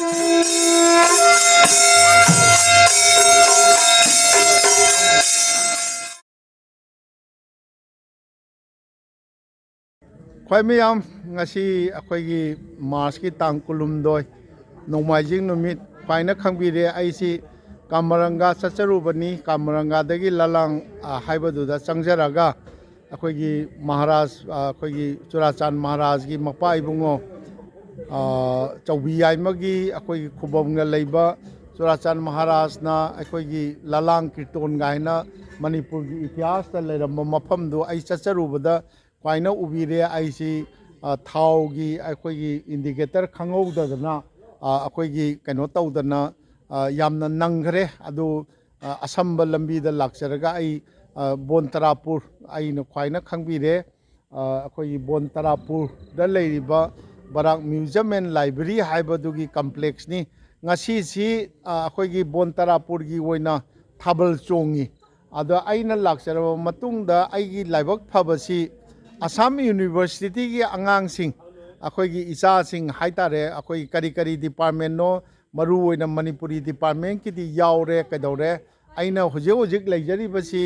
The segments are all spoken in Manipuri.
ख्वाई मैम अखोगी मार्च की तांग कुलुमदोय नोंमाइजिंग नुमित ख्वाइना खंगबिरे आइसी कामरंगा चचरुबनी कामरंगादगी ललांग हाइबदुदा चंगजरागा अखोगी महाराज अखोगी चुराचांद महाराज की मपा इबुंगो चौबी याइमगी अखोगी खुबमगा लैबा चुराचांद महाराज ना अखोगी ललांग कीर्तन गाइना मणिपुर की इतिहास ता लेरंबा मफमदु आई चचरुबदा ख्वाइना उबिरे आइसी थाउगी अखोगी इंडिकेटर खंगौदना अखोगी कनो तौदना यामना नंगरे अदु असंब लंबीदा लाक्चरगा आई बोनतरापुर आइना ख्वाइना खंगबिरे अखोगी बोनतरापुर दा लेरिबा बराक म्यूजियम एंड लाइब्रेरी हाइबदुगी कॉम्प्लेक्स नि ngasi si अखोगी बोनतरापुर की ओइना थाबल चोंगी अदा आइना लाक्चरबा मतुंगदा आइगी लाइबक फबसी असम यूनिवर्सिटी की आगांसिंग अखोगी इचासिंग हाइतारे अखोगी करी करी डिपार्टमेंट नो मरु ओइना मणिपुरी डिपार्टमेंट की दी यावरे कदौरे आइना हुजे हुजिक लेजरीबसी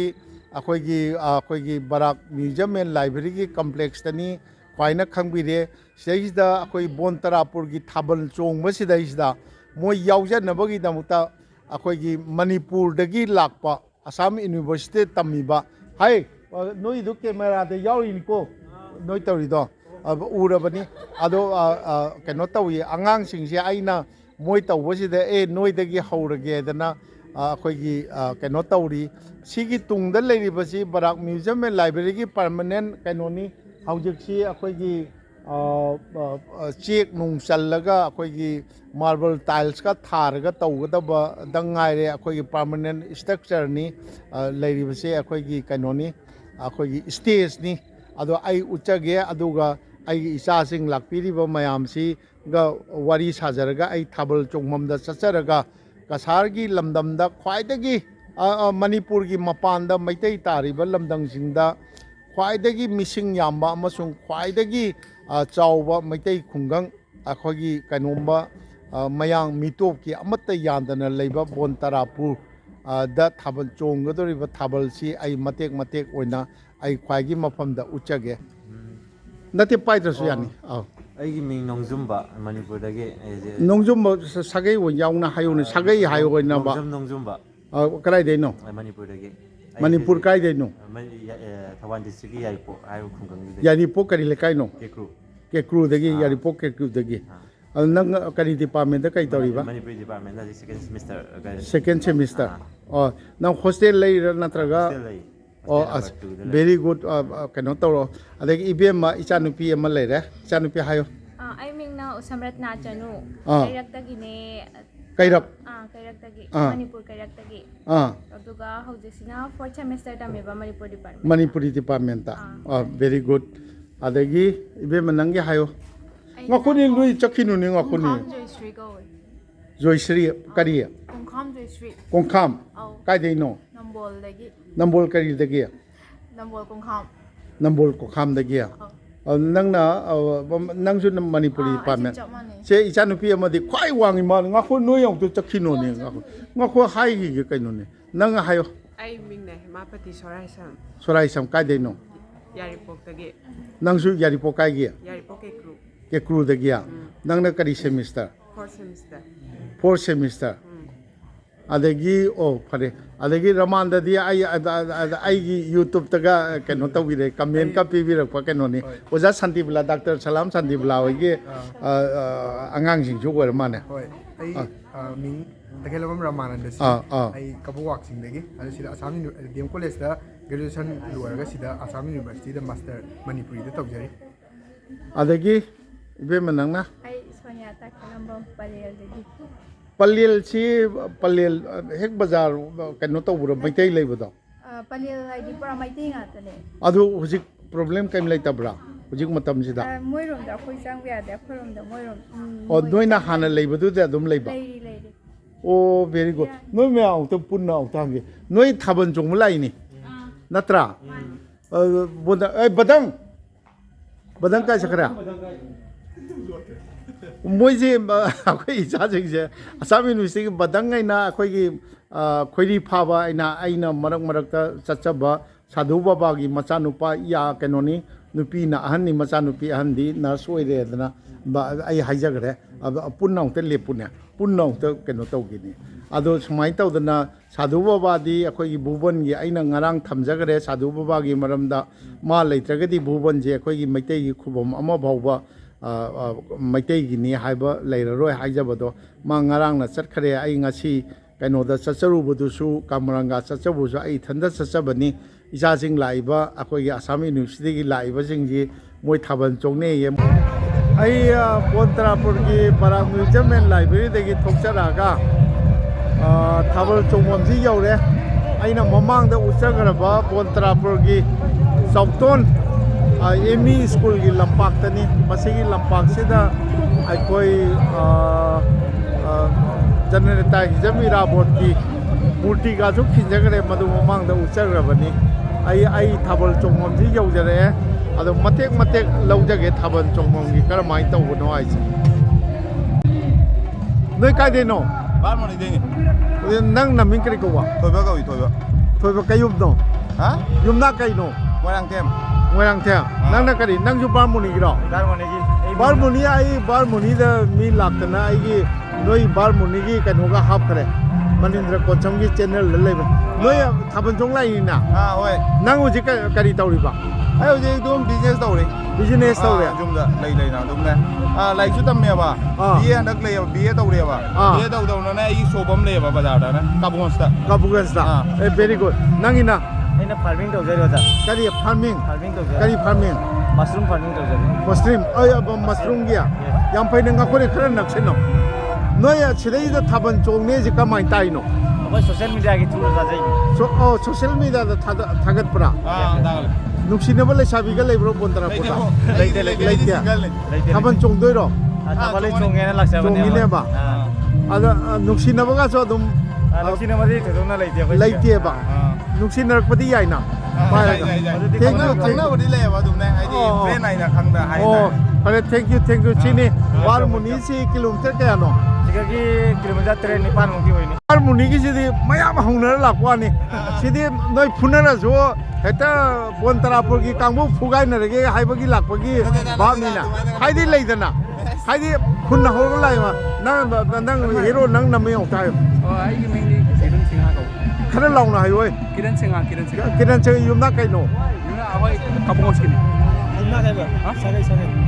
अखोगी बराक म्यूजियम एंड लाइब्रेरी की कॉम्प्लेक्स तनी ख्वाइना खंगबिरे सिदा अखोई बोनतरापुर की थाबल चोंगबसिदा मोय यावजनबगी दमुता अखोगी मणिपुरदगी लाकपा असम यूनिवर्सिटी तमीबा हाय नोई दु कैमरा दे यावरिनिको नोई तौरिदो उरबनी अदो कनो तौई आंगांग सिंगसे आइना मोय तौबसिदा ए नोइदगी हौरगेदना अखोगी कनो तौरी सिगी तुंगदा लेरिबसी बराक म्यूजियम एंड लाइब्रेरी की परमानेंट कनोनी हौजिकसी अखोगी चेक नुंग चलगा अखोगी मार्बल टाइल्स का थारगा तौगदबा दंगाइरे अखोगी परमानेंट स्ट्रक्चर नि लेरिबसे अखोगी कनोनी अखोगी स्टेज नि अदो आई उच्चगे अदुगा आई इचासिंग लाक्पिरिबा मयामसी गा वारी साजरगा आई थाबल चोंगममदा चचरगा कसार की लमदमदा ख्वाइदगी मणिपुर की मपानदा मैतै तारिबा लमदंगसिंगदा ख्वाइदगी मिसिंग याम्बा अमसुंग ख्वाइदगी चाउबा मैतै खुंगंग अखोगी कनोम्बा मयांग मिटोप की अमत्ता यान्दना लेबा बोनतरापुर दा थाबल चोंगदोरिबा थाबलसी आई मतेक मतेक ओइना आई ख्वाइगी मफमदा उच्चगे नते पाइद्रसु यानी ꯑꯩꯒꯤ ꯃꯤꯡ ꯅꯣꯡꯖꯨꯝꯕ ꯃꯅꯤꯄꯨꯔꯗꯒꯤ नोंजुम्बा सगै ओइ याउना हायोने सगै हायो ओइनाबा ꯅꯣꯡꯖꯨꯝꯕ कराइदैनो ꯃꯅꯤꯄꯨꯔꯗꯒꯤ मणिपुर काइदैनो ꯊꯧꯕꯥꯜ ꯗꯤꯁꯇ꯭ꯔꯤꯛꯀꯤ ꯌꯥꯏꯔꯤꯄꯣꯛ ꯍꯥꯏꯕ ꯈꯨꯡꯒꯪꯗꯨꯗꯒꯤ यारिपोक करी लेकाइनो ꯀꯦꯀ꯭ꯔꯨ केक्रूदगी यारिपोक केक्रूदगी नंग करी डिपार्टमेंट दा कई तौरिबा ꯃꯅꯤꯄꯨꯔꯤ ꯗꯤꯄꯥꯔꯠꯃꯦꯟꯗ ꯍꯧꯖꯤꯛ ꯁꯦꯀꯦꯟ ꯁꯦꯃꯤꯁꯇꯔ सेकेंड सेमिस्टर नंग हॉस्टल लेइरा नत्रगा ꯂꯩ वेरी गुड कनो तौरो अदगी इबेम इचानुपी अमा लेरे इचानुपी हायो आई मिंगना उसमरत्ना चनु कैरक्तगिने कैरक कैरक्तगी मणिपुर कैरक्तगी अदुगा हौजिसिना 4th सेमेस्टर तमेबा मणिपुर डिपार्टमेंट मणिपुरी डिपार्टमेंट ता वेरी गुड अदगी इबेम नंगे हायो ngakuni lui chakinu ni ngakuni Jayashree गौर joyश्री करी कुंखाम जयश्री कोंखाम काय देनो नंबोलदगी नंबोल करी दगी नंबोल कुंखाम नंबोल कोखाम दगी नंगना नंगसु मणिपुरी डिपार्टमेंट से इचानुपी अमदी ख्वाई वांगी मा ngakhu no yong tu chakino ni ngakhu hai gi kaino ni nang hayo ai mingne hemapati sorai sam kai deino yaripok tagi nangsu yaripok kai gi yaripok ekru के क्रू दगिया नंगना करी सेमिस्टर 4th सेमिस्टर अदगी ओ फरे अदगी रमान ददी आई यूट्यूब तगा कनो तविरे कमेंट का पीबिरक प कनो नि ओजा संदीपला डॉक्टर सलाम संदीपला होगे अंगांग सिंग जो गर माने होय आई मिंग तखेलबम रमानंद सि आई कबुवाक सिंग दगी अदि सिदा आसाम डीएम कॉलेज दा ग्रेजुएशन लोरगा सिदा आसाम यूनिवर्सिटी दा मास्टर मणिपुरी दा तौजरी अदगी इबेम नंगना आई सोनिया तखलंबम पलेलदगी पलेल सी पलेल हेक बाजार कनो तौबुर मैतै लेबदो पलेल आईडी पुरा मैतै गातने अदु हुजिक प्रॉब्लम कैम लेतब्रा हुजिक मतम सिदा मोइरोमदा अखोइ चांग यादे अखोइरोमदा मोइरोम ओ नोइना हाना लेबदु दे अदुम लेबा लेरी लेरी ओ वेरी गुड नोइ मे आउट पुन्ना आउट हांगे नोइ थाबन जोंग लाइनि नत्रा बोदा ए बदंग बदंग काय सकरा ꯃꯣꯏꯁꯦ ꯑꯩꯈꯣꯏ ꯏꯆꯥꯁꯤꯡꯁꯦ ꯑꯁꯥꯝ ꯌꯨꯅꯤꯚꯔꯁꯤꯇꯤꯒꯤ ꯕꯗꯪ ꯑꯩꯈꯣꯏꯒꯤ ꯈꯣꯏꯔꯤ ꯐꯥꯕ ꯑꯩꯅ ꯃꯔꯛ ꯃꯔꯛꯇ ꯆꯠꯆꯕ ꯁꯥꯙꯨ ꯕꯕꯥꯒꯤ ꯃꯆꯥꯅꯨꯄꯥ ꯀꯩꯅꯣꯅꯤ ꯅꯨꯄꯤꯅ ꯑꯍꯟꯅꯤ ꯃꯆꯥꯅꯨꯄꯤ ꯑꯍꯟꯗꯤ ꯅꯔꯁ ꯑꯣꯏꯔꯦꯗꯅ ꯑꯩ ꯍꯥꯏꯖꯈ꯭ರೆ ꯄꯨꯟꯅ ꯑꯃꯨꯛꯇ ꯂꯦꯞꯄꯨꯅꯦ ꯄꯨꯟꯅ ꯑꯃꯨꯛꯇ ꯀꯩꯅꯣ ꯇꯧꯈꯤꯅꯤ ꯑꯗꯣ ꯁꯨꯃꯥꯏꯅ ꯇꯧꯗꯅ ꯁꯥꯙꯨ ꯕꯕꯥꯗꯤ ꯑꯩꯈꯣꯏꯒꯤ ꯚꯨꯕꯟꯒꯤ ꯑꯩꯅ ꯉꯔꯥꯡ ꯊꯝꯖꯈ꯭ರೆ ꯁꯥꯙꯨ ꯕꯕꯥꯒꯤ ꯃꯔꯝꯗ ꯃꯥ ꯂꯩꯇ꯭ꯔꯒꯗꯤ ꯚꯨꯕꯟꯁꯦ ꯑꯩꯈꯣꯏꯒꯤ ꯃꯩꯇꯩꯒꯤ ꯈꯨꯕꯝ ꯑꯃ ꯐꯥꯎꯕ ꯃꯩꯇꯩꯒꯤꯅꯤ ꯍꯥꯏꯕ ꯂꯩꯔꯔꯣꯏ ꯍꯥꯏꯖꯕꯗꯣ ꯃꯥ ꯉꯔꯥꯡꯅ ꯆꯠꯈ꯭ꯔꯦ ꯑꯩ ꯉꯁꯤ ꯀꯩꯅꯣꯗ ꯆꯠꯆꯔꯨꯕꯗꯨꯁꯨ ꯀꯥꯃꯔꯪꯒ ꯆꯠꯆꯕꯁꯨ ꯑꯩ ꯏꯊꯟꯇ ꯆꯠꯆꯕꯅꯤ ꯏꯆꯥꯁꯤꯡ ꯂꯥꯛꯏꯕ ꯑꯩꯈꯣꯏꯒꯤ ꯑꯁꯥꯝ ꯌꯨꯅꯤꯚꯔꯁꯤꯇꯤꯒꯤ ꯂꯥꯛꯏꯕꯁꯤꯡꯁꯤ ꯃꯣꯏ ꯊꯥꯕꯜ ꯆꯣꯡꯅꯩꯌꯦ ꯑꯩ ꯕꯣꯟꯇꯔꯥꯄꯨꯔꯒꯤ ꯕꯔꯥꯛ ꯃ꯭ꯌꯨꯖꯤꯌꯝ ꯑꯦꯟ ꯂꯥꯏꯕ꯭ꯔꯦꯔꯤꯗꯒꯤ ꯊꯣꯛꯆꯔꯛꯑꯒ ꯊꯥꯕꯜ ꯆꯣꯡꯐꯝꯁꯤ ꯌꯧꯔꯦ ꯑꯩꯅ ꯃꯃꯥꯡꯗ ꯎꯠꯆꯈ꯭ꯔꯕ ꯕꯣꯟꯇꯔꯥꯄꯨꯔꯒꯤ ꯆꯥꯎꯇꯣꯟ ꯑꯦꯝ ꯏ ꯁ꯭ꯀꯨꯜꯒꯤ ꯂꯝꯄꯥꯛꯇꯅꯤ ꯃꯁꯤꯒꯤ ꯂꯝꯄꯥꯛꯁꯤꯗ ꯑꯩꯈꯣꯏ ꯖꯅꯅꯦꯇꯥ ꯍꯤꯖꯝ ꯏꯔꯥꯕꯣꯠꯀꯤ ꯃꯨꯔꯇꯤꯒꯁꯨ ꯈꯤꯟꯖꯈ꯭ꯔꯦ ꯃꯗꯨ ꯃꯃꯥꯡꯗ ꯎꯠꯆꯈ꯭ꯔꯕꯅꯤ ꯑꯩ ꯊꯥꯕꯜ ꯆꯣꯡꯐꯝꯁꯤ ꯌꯧꯖꯔꯛꯑꯦ ꯑꯗꯣ ꯃꯇꯦꯛ ꯃꯇꯦꯛ ꯂꯧꯖꯒꯦ ꯊꯥꯕꯜ ꯆꯣꯡꯐꯝꯒꯤ ꯀꯔꯝꯍꯥꯏꯅ ꯇꯧꯕꯅꯣ ꯍꯥꯏꯁꯦ ꯅꯣꯏ ꯀꯥꯏꯗꯩꯅꯣ ꯕꯥꯔꯃꯣꯅꯤꯗꯩꯅꯤ ꯅꯪ ꯅꯃꯤꯡ ꯀꯔꯤ ꯀꯧꯕ ꯊꯣꯏꯕ ꯀꯧꯏ ꯊꯣꯏꯕ ꯊꯣꯏꯕ ꯀꯩꯌꯨꯝꯅꯣ ꯍꯥ ꯌꯨꯝꯅꯥꯛ ꯀꯩꯅꯣ ꯃꯣꯏꯔꯥꯡꯊꯦꯝ ꯃꯣꯏꯔꯥꯡꯊꯦꯝ ꯅꯪꯅ ꯀꯔꯤ ꯅꯪꯁꯨ ꯕꯥꯔꯃꯨꯅꯤꯒꯤꯔꯣ ꯕꯥꯔꯃꯨꯅꯤ ꯑꯩ ꯕꯥꯔꯃꯨꯅꯤꯗ ꯃꯤ ꯂꯥꯛꯇꯅ ꯑꯩꯒꯤ ꯅꯣꯏ ꯕꯥꯔꯃꯨꯅꯤꯒꯤ ꯀꯩꯅꯣꯒ ꯍꯥꯞꯈ꯭ರೆ ꯃꯅꯤꯟꯗ꯭ꯔ ꯀꯣꯠꯁꯝꯒꯤ ꯆꯦꯅꯦꯜꯗ ꯂꯩꯕ ꯅꯣꯏ ꯊꯥꯕꯜ ꯆꯣꯡ ꯂꯥꯛꯏꯅꯤꯅ ꯍꯣꯏ ꯅꯪ ꯍꯧꯖꯤꯛ ꯀꯔꯤ ꯇꯧꯔꯤꯕ ꯑꯩ ꯍꯧꯖꯤꯛ ꯑꯗꯨꯝ ꯕꯤꯖꯤꯅꯦꯁ ꯇꯧꯔꯤ ꯕꯤꯖꯤꯅꯦꯁ ꯇꯧꯔꯦ ꯌꯨꯝꯗ ꯂꯩꯅ ꯑꯗꯨꯝꯅꯦ ꯂꯥꯏꯔꯤꯛꯁꯨ ꯇꯝꯃꯦꯕ ꯕꯤ ꯑꯦ ꯍꯟꯗꯛ ꯂꯩꯌꯦꯕ ꯕꯤ ꯑꯦ ꯇꯧꯔꯦꯕ ꯕꯤ ꯑꯦ ꯇꯧꯗꯧꯅꯅꯦ ꯑꯩꯒꯤ ꯁꯣꯞ ꯑꯃ ꯂꯩꯌꯦꯕ ꯕꯖꯥꯔꯗꯅ ꯀꯥꯕꯨꯒꯟꯁꯇ ꯀꯥꯕꯨꯒꯟꯁꯇ ꯑꯦ ꯚꯦꯔꯤ ꯒꯨꯗ ꯅꯪꯒꯤꯅ ꯑꯩꯅ ꯐꯥꯔꯃꯤꯡ ꯇꯧꯖꯔꯤ ꯑꯣꯖꯥ ꯀꯔꯤ ꯐꯥꯔꯃꯤꯡ ꯐꯥꯔꯃꯤꯡ ꯇꯧꯖꯔꯤ ꯀꯔꯤ ꯐꯥꯔꯃꯤꯡ ꯃꯁꯔꯨꯝ ꯐꯥꯔꯃꯤꯡ ꯇꯧꯖꯔꯤ ꯃꯁꯔꯨꯝꯒꯤ ꯌꯥꯝ ꯐꯩ ꯅꯪ ꯑꯩꯈꯣꯏ ꯈꯔ ꯅꯛꯁꯤꯟꯅꯣ ꯅꯣꯏ ꯁꯤꯗꯩꯗ ꯊꯥꯕꯜ ꯆꯣꯡꯅꯦꯁꯤ ꯀꯃꯥꯏꯅ ꯇꯥꯏꯅꯣ ꯑꯩꯈꯣꯏ ꯁꯣꯁꯤꯌꯦꯜ ꯃꯤꯗꯤꯌꯥꯒꯤ ꯊ꯭ꯔꯨꯗ ꯊꯥꯖꯩꯅꯤ ꯁꯣꯁꯤꯌꯦꯜ ꯃꯤꯗꯤꯌꯥꯗ ꯊꯥꯒꯠꯄ꯭ꯔꯥ ꯇꯥꯒꯠꯂꯦ ꯅꯨꯡꯁꯤꯅꯕ ꯂꯩꯁꯥꯕꯤꯒ ꯂꯩꯕ꯭ꯔꯣ ꯕꯣꯟꯇꯔꯥꯄꯨꯔꯗ ꯂꯩꯇꯦ ꯊꯥꯕꯜ ꯆꯣꯡꯗꯣꯏꯔꯣ ꯊꯥꯕꯜ ꯆꯣꯡꯒꯦꯅ ꯂꯥꯛꯆꯕꯅꯦ ꯆꯣꯡꯉꯤꯅꯦꯕ ꯑꯗ ꯅꯨꯡꯁꯤꯅꯕꯒꯁꯨ ꯑꯗꯨꯝ ꯅꯨꯡꯁꯤꯅꯕꯗꯤ ꯊꯣꯏꯗꯣꯛꯅ ꯂꯩꯇꯦ ꯑꯩꯈꯣꯏ ꯂꯩꯇꯦꯕ ꯅꯨꯡꯁꯤꯅꯔꯛꯄꯗꯤ ꯌꯥꯏꯅ ꯈꯪꯅꯕꯗꯤ ꯂꯩꯌꯦꯕ ꯑꯗꯨꯝꯅꯦ ꯍꯥꯏꯗꯤ ꯐ꯭ꯔꯦꯟ ꯍꯥꯏꯅ ꯈꯪꯗ ꯑꯣ ꯍꯥꯏꯇꯥꯔꯦ ꯐꯔꯦ ꯊꯦꯡꯛ ꯌꯨ ꯁꯤꯅꯤ ꯕꯥꯔꯃꯨꯅꯤꯁꯤ ꯀꯤꯂꯣꯃꯤꯇꯔ ꯀꯌꯥꯅꯣ ꯁꯤꯗꯒꯤ ꯀꯤꯂꯣꯃꯤꯇꯔ 9-ꯃꯨꯛꯇꯤ ꯑꯣꯏꯅꯤ ꯕꯥꯔꯃꯨꯅꯤꯒꯤꯁꯤꯗꯤ ꯃꯌꯥꯝ ꯍꯧꯅꯔ ꯂꯥꯛꯄ ꯋꯥꯅꯤ ꯁꯤꯗꯤ ꯅꯣꯏ ꯐꯨꯅꯔꯁꯨ ꯍꯦꯛꯇ ꯕꯣꯟꯇꯔꯥꯄꯨꯔꯒꯤ ꯀꯥꯡꯕꯨ ꯐꯨꯒꯥꯏꯅꯔꯒꯦ ꯍꯥꯏꯕꯒꯤ ꯂꯥꯛꯄꯒꯤ ꯚꯥꯕꯅꯤꯅ ꯍꯥꯏꯗꯤ ꯂꯩꯗꯅ ꯍꯥꯏꯗꯤ ꯈꯨꯟꯅ ꯍꯧꯔꯒ ꯂꯥꯛꯏꯕ ꯅꯪ ꯍꯦꯔꯣ ꯅꯪ ꯅꯃꯤꯡ ꯑꯃꯨꯛꯇ ꯍꯥꯏꯌꯣ ꯑꯩꯒꯤ ꯃꯤꯡꯗꯤ ꯀꯤꯔꯟ ꯁꯤꯡꯍꯥ ꯀꯧꯏ ꯈꯔ ꯂꯥꯎꯅ ꯍꯥꯏꯌꯣ ꯀꯤꯔꯟ ꯁꯤꯡꯍꯥ ꯀꯤꯔꯟ ꯁꯤꯡꯍꯥ ꯌꯨꯝꯅꯥꯛ ꯀꯩꯅꯣ ꯑꯩꯈꯣꯏ ꯀꯥꯕꯨꯒꯟꯁꯀꯤꯅꯤ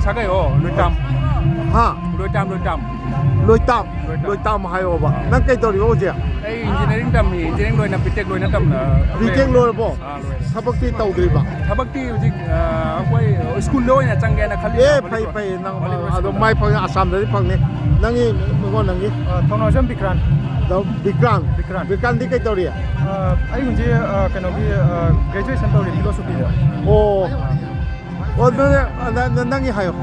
ꯁꯥꯒꯩ ꯂꯣꯏꯇꯥꯝ ꯍꯥ ꯂꯣꯏꯇꯥꯝ ꯂꯣꯏꯇꯥꯝ ꯍꯥꯏꯌꯣꯕ ꯅꯪ ꯀꯩ ꯇꯧꯔꯤꯕ ꯍꯧꯖꯤꯛ ꯑꯩ ꯏꯟꯖꯤꯅꯤꯌꯥꯔꯤꯡ ꯇꯝꯃꯤ ꯏꯟꯖꯤꯅꯤꯌꯥꯔꯤꯡ ꯂꯣꯏꯅ ꯕꯤꯇꯦꯛ ꯂꯣꯏꯅ ꯇꯝꯅ ꯕꯤꯇꯦꯛ ꯂꯣꯏꯔꯕꯣ ꯂꯣꯏꯔꯦ ꯊꯕꯛꯇꯤ ꯇꯧꯗ꯭ꯔꯤꯕ ꯊꯕꯛꯇꯤ ꯍꯧꯖꯤꯛ ꯑꯩꯈꯣꯏ ꯁ꯭ꯀꯨꯜꯗ ꯑꯣꯏꯅ ꯆꯪꯒꯦꯅ ꯈꯜꯂꯤ ꯐꯩ ꯅꯪ ꯑꯗꯣ ꯃꯥꯏ ꯐꯪꯉꯦ ꯑꯁꯥꯝꯗꯗꯤ ꯐꯪꯅꯤ ꯅꯪꯒꯤ ꯅꯪꯒꯤ ꯊꯧꯅꯥꯎꯖꯝ ꯕꯤꯀ꯭ꯔꯥꯟ ꯕꯤꯀ꯭ꯔꯥꯟꯗꯤ ꯀꯩ ꯇꯧꯔꯤ ꯑꯩ ꯍꯧꯖꯤꯛ ꯀꯩꯅꯣꯒꯤ ꯒ꯭ꯔꯦꯖꯨꯑꯦꯁꯟ ꯇꯧꯔꯤ ꯐꯤꯂꯣꯁꯣꯐꯤꯗ ꯅꯪꯒꯤ ꯍꯥꯏꯌꯣ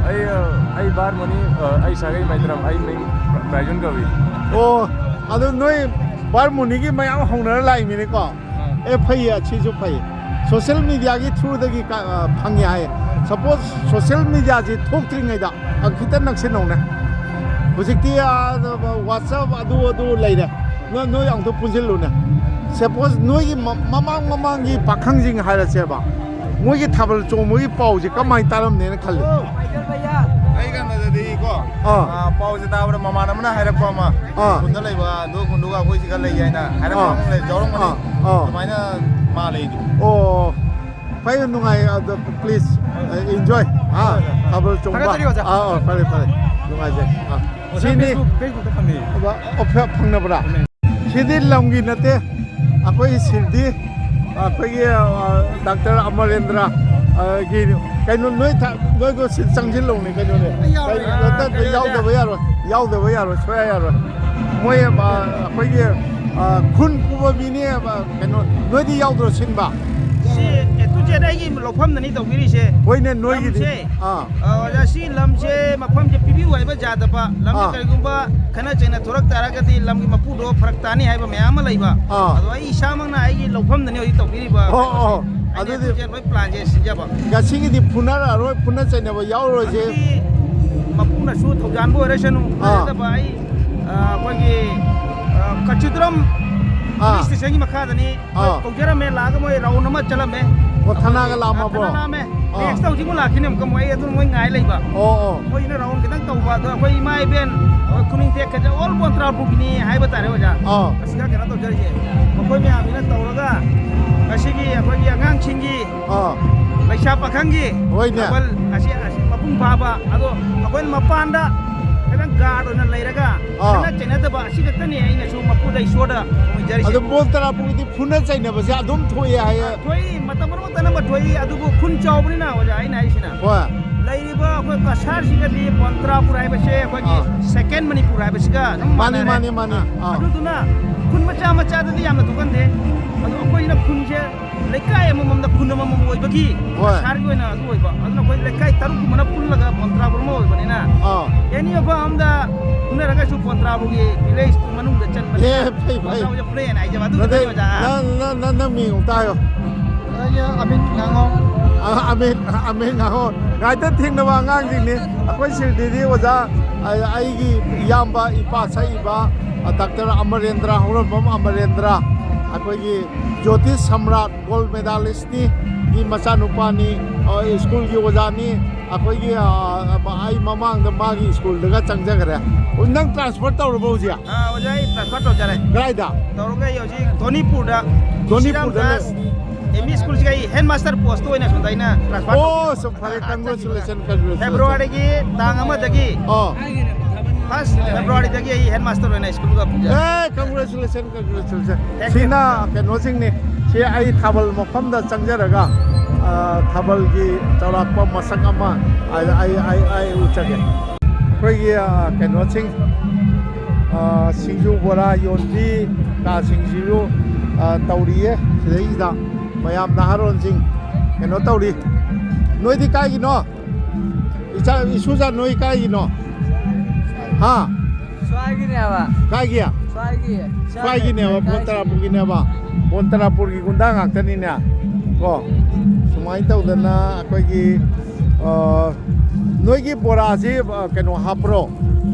ꯑꯩ ꯕꯥꯔꯃꯣꯅꯤ ꯑꯩ ꯁꯥꯒꯩ ꯃꯩꯇ꯭ꯔꯝ ꯑꯩ ꯃꯤꯡ ꯕ꯭ꯔꯥꯏꯖꯟ ꯀꯧꯏ ꯑꯗꯨ ꯅꯣꯏ ꯕꯥꯔꯃꯨꯅꯤꯒꯤ ꯃꯌꯥꯝ ꯍꯧꯅꯔ ꯂꯥꯛꯏꯃꯤꯅꯦꯀꯣ ꯐꯩꯌꯦ ꯑꯁꯤꯁꯨ ꯐꯩ ꯁꯣꯁꯤꯌꯦꯜ ꯃꯤꯗꯤꯌꯥꯒꯤ ꯊ꯭ꯔꯨꯗꯒꯤ ꯐꯪꯉꯦ ꯍꯥꯏꯌꯦ ꯁꯄꯣꯁ ꯁꯣꯁꯤꯌꯦꯜ ꯃꯤꯗꯤꯌꯥꯁꯤ ꯊꯣꯛꯇ꯭ꯔꯤꯉꯩꯗ ꯈꯤꯇꯪ ꯅꯛꯁꯤꯟꯅꯧꯅꯦ ꯍꯧꯖꯤꯛꯇꯤ ꯋꯥꯠꯁꯑꯞ ꯑꯗꯨ ꯂꯩꯔꯦ ꯅꯣꯏ ꯑꯃꯨꯛꯇ ꯄꯨꯟꯁꯤꯜꯂꯨꯅꯦ ꯁꯄꯣꯁ ꯅꯣꯏꯒꯤ ꯃꯃꯥꯡꯒꯤ ꯄꯥꯈꯪꯁꯤꯡ ꯍꯥꯏꯔꯁꯦꯕ ꯃꯣꯏꯒꯤ ꯊꯥꯕꯜ ꯆꯣꯡꯕꯒꯤ ꯄꯥꯎꯁꯤ ꯀꯃꯥꯏꯅ ꯇꯥꯔꯝꯅꯦꯅ ꯈꯜꯂꯤ ꯑꯩ ꯀꯩꯅꯣꯗꯗꯤꯀꯣ ꯄꯥꯎꯁꯦ ꯇꯥꯕꯗ ꯃꯃꯥꯟꯅꯕꯅ ꯍꯥꯏꯔꯛꯄ ꯑꯃ ꯈꯨꯟꯗ ꯂꯩꯕ ꯑꯗꯨ ꯈꯨꯟꯗꯨꯒ ꯑꯩꯈꯣꯏꯁꯤꯒ ꯂꯩ ꯍꯥꯏꯅ ꯍꯥꯏꯔꯛꯄ ꯑꯃ ꯂꯩ ꯌꯥꯎꯔꯝꯒꯅꯤ ꯑꯗꯨꯃꯥꯏꯅ ꯃꯥ ꯂꯩꯗꯤ ꯐꯩ ꯅꯨꯡꯉꯥꯏ ꯑꯗꯣ ꯄ꯭ꯂꯤꯖ ꯏꯟꯖꯣꯏ ꯊꯥꯕꯜ ꯆꯣꯡꯕ ꯐꯔꯦ ꯅꯨꯡꯉꯥꯏꯖꯩ ꯁꯤꯅꯤ ꯐꯦꯁꯕꯨꯛꯇ ꯐꯪꯉꯤ ꯐꯪꯅꯕ꯭ꯔꯥ ꯁꯤꯗꯤ ꯂꯝꯒꯤ ꯅꯠꯇꯦ ꯑꯩꯈꯣꯏ ꯁꯤꯔꯗꯤ ꯑꯩꯈꯣꯏꯒꯤ ꯗꯥꯛꯇꯔ ꯑꯃꯔꯦꯟꯗ꯭ꯔ ꯀꯩꯅꯣ ꯅꯣꯏꯗꯣ ꯁꯤ ꯆꯪꯁꯤꯜꯂꯧꯅꯦ ꯀꯩꯅꯣꯅꯦ ꯌꯥꯎꯗꯕ ꯌꯥꯔꯣꯏ ꯁꯨꯡꯌꯥ ꯌꯥꯔꯣꯏ ꯃꯣꯏ ꯑꯩꯈꯣꯏꯒꯤ ꯈꯨꯟ ꯄꯨꯕ ꯃꯤꯅꯦ ꯀꯩꯅꯣ ꯅꯣꯏꯗꯤ ꯌꯥꯎꯗ꯭ꯔꯣ ꯁꯤꯟꯕ ꯁꯤ ꯑꯦꯇꯨꯖꯦꯠ ꯑꯩꯒꯤ ꯂꯧꯐꯝꯗꯅꯤ ꯇꯧꯕꯤꯔꯤꯁꯦ ꯍꯣꯏꯅꯦ ꯅꯣꯏꯒꯤꯗꯤ ꯑꯣꯖꯥ ꯁꯤ ꯂꯝꯁꯦ ꯃꯐꯝꯁꯦ ꯄꯤꯕꯤꯌꯨ ꯍꯥꯏꯕ ꯌꯥꯗꯕ ꯂꯝꯁꯦ ꯀꯔꯤꯒꯨꯝꯕ ꯈꯠꯅ ꯆꯩꯅ ꯊꯣꯔꯛ ꯇꯥꯔꯒꯗꯤ ꯂꯝꯒꯤ ꯃꯄꯨꯗꯣ ꯐꯔꯛ ꯇꯥꯅꯤ ꯍꯥꯏꯕ ꯃꯌꯥꯝ ꯑꯃ ꯂꯩꯕ ꯑꯗꯣ ꯑꯩ ꯏꯁꯥꯃꯛꯅ ꯑꯩꯒꯤ ꯂꯧꯐꯝꯗꯅꯤ ꯍꯧꯖꯤꯛ ꯇꯧꯕꯤꯔꯤꯕ ꯑꯗꯨꯗꯤ ꯂꯣꯏ ꯄ꯭ꯂꯥꯟꯁꯦ ꯁꯤꯟꯖꯕ ꯉꯁꯤꯒꯤꯗꯤ ꯐꯨꯅꯔꯛꯑꯔꯣꯏ ꯐꯨꯅ ꯆꯩꯅꯕ ꯌꯥꯎꯔꯔꯣꯏꯁꯦ ꯃꯄꯨꯅꯁꯨ ꯊꯧꯖꯥꯟꯕ ꯑꯣꯏꯔꯁꯅꯨ ꯅꯠꯇꯕ ꯑꯩ ꯑꯩꯈꯣꯏꯒꯤ ꯀꯆꯤꯗ꯭ꯔꯝ ꯄꯨꯂꯤꯁ ꯁ꯭ꯇꯦꯁꯟꯒꯤ ꯃꯈꯥꯗꯅꯤ ꯀꯧꯖꯔꯝꯃꯦ ꯂꯥꯛꯑꯒ ꯃꯣꯏ ꯔꯥꯎꯟ ꯑꯃ ꯆꯠꯂꯝꯃꯦ ꯊꯅꯥꯒ ꯂꯥꯛꯑꯝꯃꯕꯣ ꯂꯥꯛꯑꯝꯃꯦ ꯅꯦꯛꯁꯇ ꯍꯧꯖꯤꯛ ꯑꯃꯨꯛ ꯂꯥꯛꯈꯤꯅꯦ ꯑꯃꯨꯛꯀ ꯃꯣꯏ ꯑꯗꯨꯝ ꯃꯣꯏ ꯉꯥꯏ ꯂꯩꯕ ꯃꯣꯏꯁꯤꯅ ꯔꯥꯎꯟ ꯈꯤꯇꯪ ꯇꯧꯕ ꯑꯗꯣ ꯑꯩꯈꯣꯏ ꯏꯃꯥ ꯏꯕꯦꯟ ꯈꯨꯅꯤꯡ ꯇꯦꯛꯀꯁꯦ ꯑꯣꯜ ꯕꯣꯟꯇ꯭ꯔꯥꯄꯨꯔꯒꯤꯅꯤ ꯍꯥꯏꯕ ꯇꯥꯔꯦ ꯑꯣꯖꯥ ꯑꯁꯤꯒ ꯀꯩꯅꯣ ꯇꯧꯖꯔꯤꯁꯦ ꯃꯈꯣꯏ ꯃꯌꯥꯝꯁꯤꯅ ꯇꯧꯔꯒ ꯉꯁꯤꯒꯤ ꯑꯩꯈꯣꯏꯒꯤ ꯑꯉꯥꯡꯁꯤꯡꯒꯤ ꯂꯩꯁꯥ ꯄꯥꯈꯪꯒꯤ ꯊꯥꯕꯜ ꯑꯁꯤ ꯃꯄꯨꯡ ꯐꯥꯕ ꯑꯗꯣ ꯑꯩꯈꯣꯏꯅ ꯃꯄꯥꯟꯗ ꯈꯤꯇꯪ ꯒꯥꯔꯗ ꯑꯣꯏꯅ ꯂꯩꯔꯒ ꯈꯠꯅ ꯆꯩꯅꯗꯕ ꯑꯁꯤ ꯈꯛꯇꯅꯤ ꯑꯩꯅꯁꯨ ꯃꯄꯨꯗ ꯏꯁꯣꯔꯗ ꯈꯨꯔꯨꯝꯖꯔꯤꯁꯦ ꯑꯗꯨ ꯕꯣꯟꯇ꯭ꯔꯥꯄꯨꯔꯒꯤꯗꯤ ꯐꯨꯅ ꯆꯩꯅꯕꯁꯦ ꯑꯗꯨꯝ ꯊꯣꯛꯑꯦ ꯍꯥꯏꯌꯦ ꯊꯣꯛꯏ ꯃꯇꯝ ꯄꯨꯝꯅꯃꯛꯇ ꯊꯣꯛꯏ ꯑꯗꯨꯕꯨ ꯈꯨꯟ ꯆꯥꯎꯕꯅꯤꯅ ꯑꯣꯖꯥ ꯑꯩꯅ ꯍꯥꯏꯁꯤꯅ ꯂꯩꯔꯤꯕ ꯑꯩꯈꯣꯏ ꯀꯁꯥꯔꯁꯤꯒꯗꯤ ꯕꯣꯟꯇ꯭ꯔꯥꯄꯨꯔ ꯍꯥꯏꯕꯁꯦ ꯑꯩꯈꯣꯏꯒꯤ ꯁꯦꯀꯦꯟ ꯃꯅꯤꯄꯨꯔ ꯍꯥꯏꯕꯁꯤꯒ ꯑꯗꯨꯝ ꯃꯥꯅꯤ ꯑꯗꯨꯗꯨꯅ ꯈꯨꯟ ꯃꯆꯥꯗꯗꯤ ꯌꯥꯝꯅ ꯊꯣꯛꯀꯟꯗꯦ ꯑꯗꯣ ꯑꯩꯈꯣꯏꯅ ꯈꯨꯟꯁꯦ ꯂꯩꯀꯥꯏ ꯑꯃꯃꯝꯗ ꯈꯨꯟ ꯑꯃꯃꯝ ꯑꯣꯏꯕꯒꯤ ꯀꯁꯥꯔꯒꯤ ꯑꯣꯏꯅ ꯑꯗꯨ ꯑꯣꯏꯕ ꯑꯗꯨꯅ ꯑꯩꯈꯣꯏ ꯂꯩꯀꯥꯏ 6ꯀꯨꯝꯕꯅ ꯄꯨꯜꯂꯒ ꯕꯣꯟꯇ꯭ꯔꯥꯄꯨꯔ ꯑꯃ ꯑꯣꯏꯕꯅꯤꯅ ꯑꯦꯅꯤ ꯃꯐꯝ ꯑꯃꯗ ꯐꯨꯅꯔꯒꯁꯨ ꯕꯣꯟꯇ꯭ꯔꯥꯄꯨꯔꯒꯤ ꯚꯤꯂꯦꯖ ꯃꯅꯨꯡꯗ ꯆꯟꯕꯅꯤ ꯕꯣꯟꯇ꯭ꯔꯥꯄꯨꯔꯁꯦ ꯐꯨꯅꯩꯅ ꯍꯥꯏꯖꯕ ꯑꯗꯨ ꯈꯛꯇꯅꯤ ꯑꯣꯖꯥ ꯅꯪ ꯃꯤꯡ ꯑꯃꯨꯛꯇ ꯍꯥꯏꯌꯣ Amin Ngangong. ꯑꯃꯦꯟ ꯉꯥꯍꯣ ꯉꯥꯏꯇ ꯊꯦꯡꯅꯕ ꯑꯉꯥꯡꯁꯤꯡꯅꯤ ꯑꯩꯈꯣꯏ ꯁꯤꯔꯗꯤꯗꯤ ꯑꯣꯖꯥ ꯑꯩꯒꯤ ꯏꯌꯥꯝꯕ ꯏꯄꯥ ꯁꯛꯏꯕ ꯗꯥꯛꯇꯔ ꯑꯃꯔꯦꯟꯗ꯭ꯔ ꯍꯧꯔꯝꯕꯝ ꯑꯃꯔꯦꯟꯗ꯭ꯔ ꯑꯩꯈꯣꯏꯒꯤ ꯖꯣꯇꯤꯁ ꯁꯝꯔꯥꯠ ꯒꯣꯜ ꯃꯦꯗꯥꯂꯤꯁꯅꯤ ꯒꯤ ꯃꯆꯥꯅꯨꯄꯥꯅꯤ ꯁ꯭ꯀꯨꯜꯒꯤ ꯑꯣꯖꯥꯅꯤ ꯑꯩꯈꯣꯏꯒꯤ ꯑꯩ ꯃꯃꯥꯡꯗ ꯃꯥꯒꯤ ꯁ꯭ꯀꯨꯜꯗꯒ ꯆꯪꯖꯈ꯭ꯔꯦ ꯅꯪ ꯇ꯭ꯔꯥꯟꯁꯐꯔ ꯇꯧꯔꯕ ꯍꯧꯖꯤꯛ ꯑꯣꯖꯥ ꯑꯩ ꯇ꯭ꯔꯥꯟꯁꯐꯔ ꯇꯧꯖꯔꯦ ꯀꯗꯥꯏꯗ ꯇꯧꯔꯒ ꯑꯩ ꯍꯧꯖꯤꯛ ꯙꯣꯅꯤꯄꯨꯔꯗ ꯙꯣꯅꯤꯄꯨꯔꯗ ꯁ꯭ꯀꯨꯜꯁꯤꯒ ꯑꯩ ꯍꯦꯗ ꯃꯥꯁꯇꯔ ꯄꯣꯁꯇ ꯑꯣꯏꯅ ꯁꯣꯝꯗ ꯑꯩꯅ ꯇ꯭ꯔꯥꯟꯁꯐꯔ ꯁꯨꯝ ꯐꯔꯦ ꯀꯪꯒ꯭ꯔꯦꯆꯨꯂꯦꯁꯟ ꯐꯦꯕ꯭ꯔꯨꯋꯥꯔꯤꯒꯤ ꯇꯥꯡ 1ꯗꯒꯤ 1 ꯐꯦꯕ꯭ꯔꯨꯋꯥꯔꯤꯗꯒꯤ ꯑꯩ ꯍꯦꯗ ꯃꯥꯁꯇꯔ ꯑꯣꯏꯅ ꯁ꯭ꯀꯨꯜꯒ ꯄꯨꯖꯔꯦ ꯀꯪꯒ꯭ꯔꯦꯆꯨꯂꯦꯁꯟ ꯁꯤꯅ ꯀꯩꯅꯣꯁꯤꯡꯅꯤ ꯁꯤ ꯑꯩ ꯊꯥꯕꯜ ꯃꯐꯝꯗ ꯆꯪꯖꯔꯒ ꯊꯥꯕꯜꯒꯤ ꯆꯥꯎꯔꯥꯛꯄ ꯃꯁꯛ ꯑꯃ ꯑꯩ ꯎꯠꯆꯒꯦ ꯑꯩꯈꯣꯏꯒꯤ ꯀꯩꯅꯣꯁꯤꯡ ꯁꯤꯡꯖꯨ ꯕꯣꯔꯥ ꯌꯣꯟꯕꯤ ꯀꯥꯁꯤꯡꯁꯤꯁꯨ ꯇꯧꯔꯤꯌꯦ ꯁꯤꯗꯩꯁꯤꯗ ꯃꯌꯥꯝ ꯅꯍꯥꯔꯣꯟꯁꯤꯡ ꯀꯩꯅꯣ ꯇꯧꯔꯤ ꯅꯣꯏꯗꯤ ꯀꯥꯏꯒꯤꯅꯣ ꯏꯁꯨꯖꯥ ꯅꯣꯏ ꯀꯥꯏꯒꯤꯅꯣ ꯍꯥ ꯁ꯭ꯋꯥꯏꯒꯤꯅꯦꯕ ꯀꯥꯏꯒꯤ ꯁ꯭ꯋꯥꯏꯒꯤꯅꯦꯕ ꯕꯣꯟꯇ꯭ꯔꯥꯄꯨꯔꯒꯤꯅꯦꯕ ꯕꯣꯟꯇ꯭ꯔꯥꯄꯨꯔꯒꯤ ꯒꯨꯟꯗꯥ ꯉꯥꯛꯇꯅꯤꯅꯦ ꯀꯣ ꯁꯨꯃꯥꯏꯅ ꯇꯧꯗꯅ ꯑꯩꯈꯣꯏꯒꯤ ꯅꯣꯏꯒꯤ ꯕꯣꯔꯥꯁꯤ ꯀꯩꯅꯣ ꯍꯥꯞꯄ꯭ꯔꯣ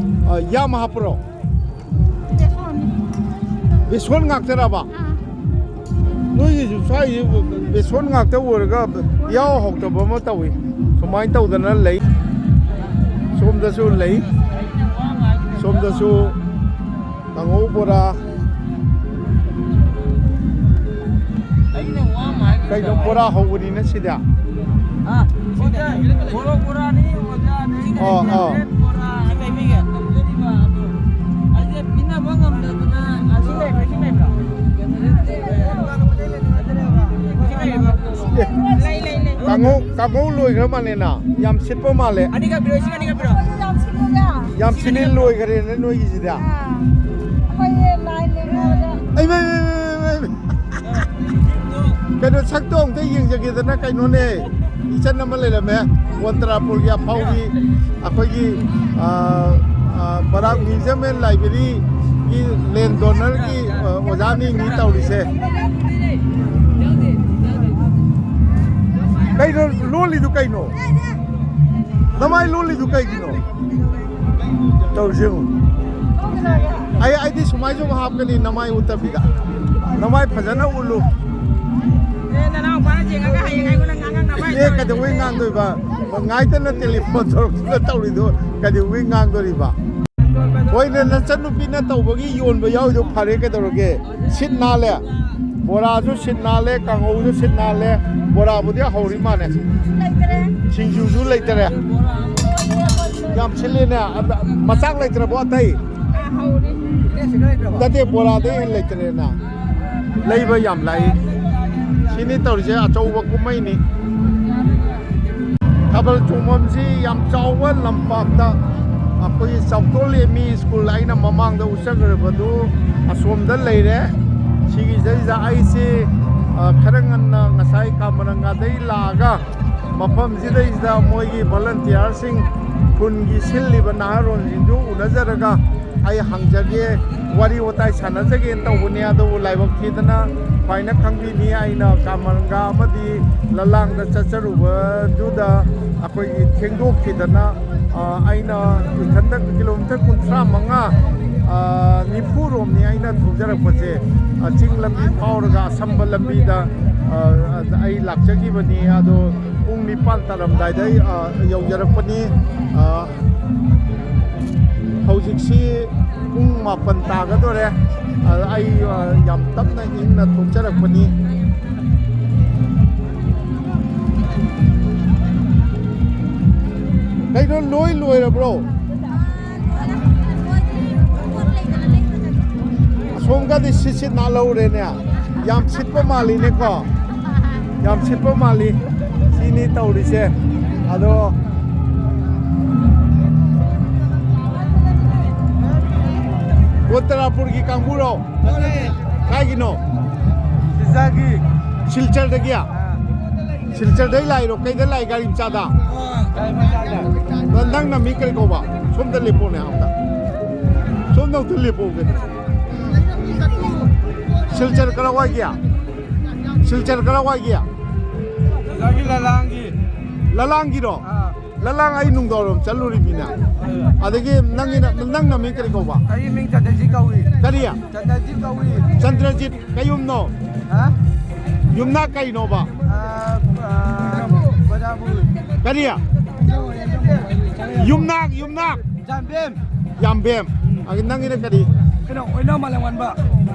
ꯌꯥꯝ ꯍꯥꯞꯄ꯭ꯔో ꯕꯦꯁꯣꯟ ꯉꯥꯛꯇꯔꯕ ꯅꯣꯏꯒꯤꯁꯨ ꯁ꯭ꯋꯥꯏꯁꯤ ꯕꯦꯁꯣꯟ ꯉꯥꯛꯇ ꯑꯣꯏꯔꯒ ꯌꯥꯎ ꯍꯧꯇꯕ ꯑꯃ ꯇꯧꯏ ꯁꯨꯃꯥꯏꯅ ꯇꯧꯗꯅ ꯂꯩ ꯁꯣꯝꯗꯁꯨ ꯂꯩ ꯁꯣꯝꯗꯁꯨ ꯀꯥꯡꯍꯧ ꯕꯣꯔꯥ ꯀꯩꯅꯣ ꯕꯣꯔꯥ ꯍꯧꯕꯅꯤꯅ ꯁꯤꯗ ꯀꯥꯡꯍꯧ ꯂꯣꯏꯈ꯭ꯔ ꯃꯥꯜꯂꯦꯅ ꯌꯥꯝ ꯁꯤꯠꯄ ꯃꯥꯜꯂꯦ ꯌꯥꯝ ꯁꯤꯠꯂꯤ ꯂꯣꯏꯈ꯭ꯔꯦꯅꯦ ꯅꯣꯏꯒꯤꯁꯤꯗ ꯀꯩꯅꯣ ꯁꯛꯇꯣ ꯑꯝꯇ ꯌꯦꯡꯖꯒꯦꯗꯅ ꯀꯩꯅꯣꯅꯦ ꯏꯆꯟ ꯑꯃ ꯂꯩꯔꯝꯃꯦ ꯕꯣꯟꯇ꯭ꯔꯥꯄꯨꯔꯒꯤ ꯑꯐꯥꯎꯕꯤ ꯑꯩꯈꯣꯏꯒꯤ ꯕꯔꯥꯛ ꯃ꯭ꯌꯨꯖꯤꯌꯝ ꯑꯦꯟ ꯂꯥꯏꯕ꯭ꯔꯦꯔꯤꯒꯤ ꯂꯦꯟ ꯗꯣꯅꯔꯒꯤ ꯑꯣꯖꯥꯅꯤ ꯇꯧꯔꯤꯁꯦ ꯀꯩꯅꯣ ꯂꯣꯜꯂꯤꯗꯨ ꯀꯩꯅꯣ ꯅꯃꯥꯏ ꯂꯣꯜꯂꯤꯗꯨ ꯀꯩꯒꯤꯅꯣ ꯇꯧꯔꯤꯁꯦ ꯑꯩꯗꯤ ꯁꯨꯃꯥꯏ ꯁꯨꯝ ꯍꯥꯞꯀꯅꯤ ꯅꯃꯥꯏ ꯎꯠꯇꯕꯤꯗ ꯅꯃꯥꯏ ꯐꯖꯅ ꯎꯠꯂꯨ ꯀꯩꯗꯧꯕꯩ ꯉꯥꯡꯗꯣꯏꯕ ꯉꯥꯏꯇꯅ ꯇꯦꯂꯤꯐꯣꯟ ꯇꯧꯔꯛꯇꯨꯅ ꯇꯧꯔꯤꯗꯣ ꯀꯩꯗꯧꯕꯩ ꯉꯥꯡꯗꯣꯔꯤꯕ ꯍꯣꯏꯅꯦ ꯅꯆꯟꯅꯨꯄꯤꯅ ꯇꯧꯕꯒꯤ ꯌꯣꯟꯕ ꯌꯥꯎꯔꯤꯗꯣ ꯐꯔꯦ ꯀꯩꯗꯧꯔꯒꯦ ꯁꯤꯠ ꯅꯥꯜꯂꯦ ꯕꯣꯔꯥꯁꯨ ꯁꯤꯠ ꯅꯥꯜꯂꯦ ꯀꯥꯡꯍꯧꯁꯨ ꯁꯤꯠ ꯅꯥꯜꯂꯦ ꯕꯣꯔꯥꯕꯨꯗꯤ ꯍꯧꯔꯤ ꯃꯥꯜꯂꯦ ꯁꯤꯡꯖꯨꯁꯨ ꯂꯩꯇꯔꯦ ꯌꯥꯝ ꯁꯤꯠꯂꯦꯅꯦ ꯃꯆꯥꯛ ꯂꯩꯇ꯭ꯔꯕꯣ ꯑꯇꯩ ꯅꯠꯇꯦ ꯕꯣꯔꯥꯗꯩ ꯍꯦꯟꯅ ꯂꯩꯇ꯭ꯔꯦꯅ ꯂꯩꯕ ꯌꯥꯝ ꯂꯥꯛꯏ ꯁꯤꯅꯤ ꯇꯧꯔꯤꯁꯦ ꯑꯆꯧꯕ ꯀꯨꯝꯍꯩꯅꯤ ꯊꯥꯕꯜ ꯆꯣꯡꯐꯝꯁꯤ ꯌꯥम ꯆꯥꯎꯕ ꯂꯝꯄꯥꯛꯇ ꯑꯩꯈꯣꯏꯒꯤ ꯆꯥꯎꯊꯣꯛꯂꯦꯝꯃꯤ ꯁ꯭ꯀꯨꯜ ꯑꯩꯅ ꯃꯃꯥꯡꯗ ꯎꯠꯆꯈ꯭ꯔꯕꯗꯨ ꯑꯁꯣꯝꯗ ꯂꯩꯔꯦ ꯁꯤꯒꯤꯁꯤꯗꯩꯗ ꯑꯩꯁꯤ ꯈꯔ ꯉꯟꯅ ꯉꯁꯥꯏ ꯀꯥꯃꯔꯪꯒꯥꯗꯒꯤ ꯂꯥꯛꯑꯒ ꯃꯐꯝꯁꯤꯗꯩꯁꯤꯗ ꯃꯣꯏꯒꯤ ꯚꯣꯂꯟꯇꯤꯌꯥꯔꯁꯤꯡ ꯈꯨꯟꯒꯤ ꯁꯤꯜꯂꯤꯕ ꯅꯍꯥꯔꯣꯟꯁꯤꯡꯗꯨ ꯎꯅꯖꯔꯒ ꯑꯩ ꯍꯪꯖꯒꯦ ꯋꯥꯔꯤ ꯋꯥꯇꯥꯏ ꯁꯥꯟꯅꯖꯒꯦ ꯇꯧꯕꯅꯤ ꯑꯗꯨꯕꯨ ꯂꯥꯏꯕꯛ ꯊꯤꯗꯅ ꯈ꯭ꯋꯥꯏꯅ ꯈꯪꯕꯤꯅꯤ ꯑꯩꯅ ꯀꯥꯃꯔꯪꯒꯥ ꯑꯃꯗꯤ ꯂꯂꯥꯡꯗ ꯆꯠꯆꯔꯨꯕꯗꯨꯗ ꯑꯩꯈꯣꯏꯒꯤ ꯊꯦꯡꯗꯣꯛꯈꯤꯗꯅ ꯑꯩꯅ ꯏꯊꯟꯗ ꯀꯤꯂꯣꯃꯤꯇꯔ 35 ꯅꯤꯐꯨꯔꯣꯝꯅꯤ ꯑꯩꯅ ꯊꯧꯖꯔꯛꯄꯁꯦ ꯆꯤꯡ ꯂꯝꯕꯤ ꯐꯥꯎꯔꯒ ꯑꯁꯝꯕ ꯂꯝꯕꯤꯗ ꯑꯩ ꯂꯥꯛꯆꯈꯤꯕꯅꯤ ꯑꯗꯣ ꯄꯨꯡ 9 ꯇꯥꯔꯝꯗꯥꯏꯗ ꯌꯧꯖꯔꯛꯄꯅꯤ ꯍꯧꯖꯤꯛꯁꯤ ꯄꯨꯡ 9 ꯇꯥꯒꯗꯣꯔꯦ ꯑꯩ ꯌꯥꯝ ꯇꯞꯅ ꯏꯪꯅ ꯊꯣꯛꯆꯔꯛꯄꯅꯤ ꯀꯩꯅꯣ ꯂꯣꯏꯔꯕ꯭ꯔꯣ ꯑꯁꯣꯝꯒꯗꯤ ꯁꯤꯠ ꯅꯥꯜꯍꯧꯔꯦꯅꯦ ꯌꯥꯝ ꯁꯤꯠꯄ ꯃꯥꯜꯂꯤꯅꯦꯀꯣ ꯌꯥꯝ ꯁꯤꯠꯄ ꯃꯥꯜꯂꯤ ꯁꯤꯅꯤ ꯇꯧꯔꯤꯁꯦ ꯑꯗꯣ ꯕꯣꯟꯇꯔꯥꯄꯨꯔꯒꯤ ꯀꯥꯡꯕꯨꯔꯣ ꯀꯥꯏꯒꯤꯅꯣ ꯁꯤꯜꯆꯔꯗꯒꯤ ꯁꯤꯜꯆꯔꯗꯩ ꯂꯥꯛꯏꯔꯣ ꯀꯩꯗ ꯂꯥꯛꯏ ꯒꯥꯔꯤ ꯃꯆꯥꯗ ꯅꯪꯅ ꯃꯤ ꯀꯔꯤ ꯀꯧꯕ ꯁꯣꯝꯗ ꯂꯦꯞꯄꯣꯅꯦ ꯑꯝꯇ ꯁꯣꯝꯗ ꯑꯝꯇ ꯂꯦꯞꯄꯣ ꯀꯩꯅꯣ ꯁꯤꯜꯆꯔ ꯀꯔꯥꯋꯥꯏꯒꯤ ꯁꯤꯜꯆꯔ ꯀꯔꯥꯋꯥꯏꯒꯤ ꯂꯂꯥꯡꯒꯤꯔꯣ ꯂꯂꯥꯡ ꯑꯩ ꯅꯨꯡꯗꯥꯡꯋꯥꯏꯔꯝ ꯆꯠꯂꯨꯔꯤꯃꯤꯅ ꯑꯗꯒꯤ ꯅꯪꯅ ꯃꯤ ꯀꯔꯤ ꯀꯧꯕ ꯑꯩ ꯃꯤꯡ ꯆꯟꯗ꯭ꯔꯖꯤꯠ ꯀꯧꯏ ꯀꯔꯤ ꯆꯟꯗ꯭ꯔꯖꯤꯠ ꯀꯧꯏ ꯆꯟꯗ꯭ꯔꯖꯤꯠ ꯀꯩꯌꯨꯝꯅꯣ ꯍꯥ ꯌꯨꯝꯅꯥꯛ ꯀꯩꯅꯣꯕ ꯕꯖꯥꯔꯄꯨꯔ ꯀꯔꯤ ꯌꯨꯝꯅꯥꯛ ꯖꯥꯝꯕꯦꯝ ꯌꯥꯝꯕꯦꯝ ꯅꯪꯒꯤꯅ ꯀꯔꯤ ꯀꯩꯅꯣ ꯑꯣꯏꯅꯥꯝ ꯃꯥꯂꯦꯝꯉꯥꯟꯕ